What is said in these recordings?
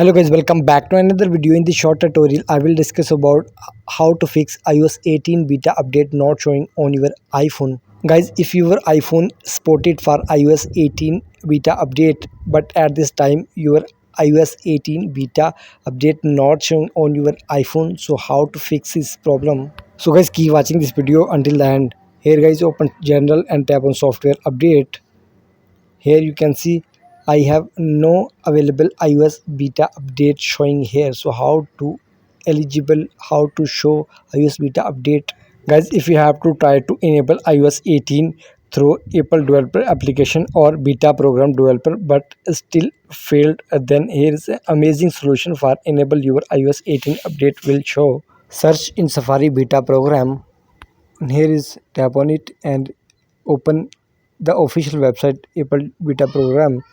Hello guys, welcome back to another video. In this short tutorial I will discuss about how to fix iOS 18 beta update not showing on your iPhone. Guys, if your iPhone supported for iOS 18 beta update but at this time your iOS 18 beta update not showing on your iPhone, so how to fix this problem? So guys, keep watching this video until the end. Here guys, open general and tap on software update. Here you can see I have no available iOS beta update showing here. So how to eligible, how to show iOS beta update? Guys, if you have to try to enable iOS 18 through Apple developer application or beta program developer but still failed, then here is an amazing solution for enable your iOS 18 update will show. Search in Safari beta program. Here is tap on it and open the official website Apple beta program.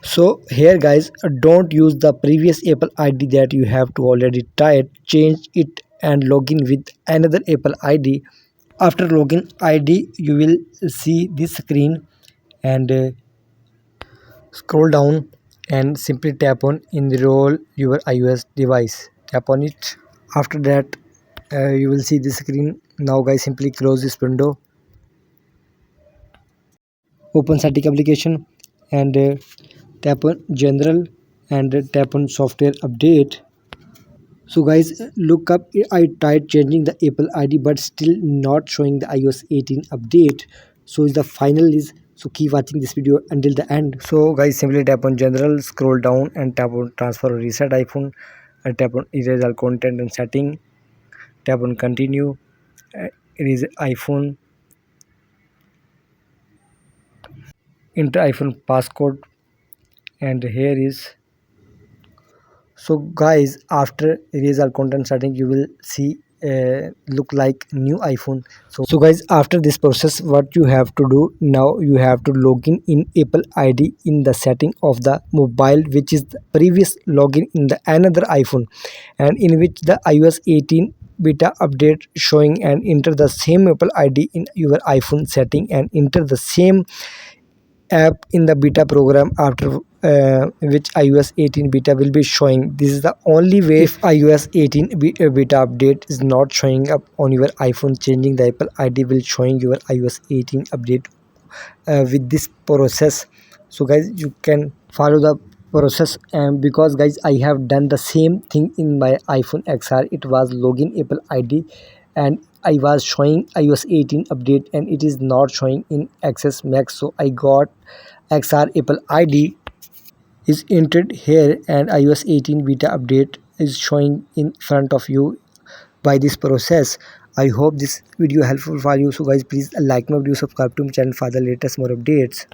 So here guys, don't use the previous Apple ID that you have to already tried. Change it and log in with another Apple ID. After login ID you will see this screen and scroll down and simply tap on enroll your iOS device. Tap on it. After that you will see this screen. Now guys, simply close this window, open setting application and tap on general and tap on software update. So guys, look up, I tried changing the Apple ID but still not showing the iOS 18 update. So is the final is, so keep watching this video until the end. So guys, simply tap on general, scroll down and tap on transfer or reset iPhone and tap on erase all content and setting, tap on continue, erase iPhone, enter iPhone passcode and here is. So guys, after erase all content setting you will see look like new iPhone. So guys, after this process what you have to do now, you have to log in Apple ID in the setting of the mobile, which is the previous login in the another iPhone, and in which the iOS 18 beta update showing, and enter the same Apple ID in your iPhone setting and enter the same app in the beta program after which iOS 18 beta will be showing. This is the only way. If iOS 18 beta update is not showing up on your iPhone, changing the Apple ID will showing your iOS 18 update with this process. So guys, you can follow the process, and because guys I have done the same thing in my iPhone XR. It was login Apple ID and I was showing iOS 18 update and it is not showing in Access Max. So I got XR Apple ID is entered here and iOS 18 beta update is showing in front of you by this process. I hope this video helpful for you. So guys, please like my video, subscribe to my channel for the latest more updates.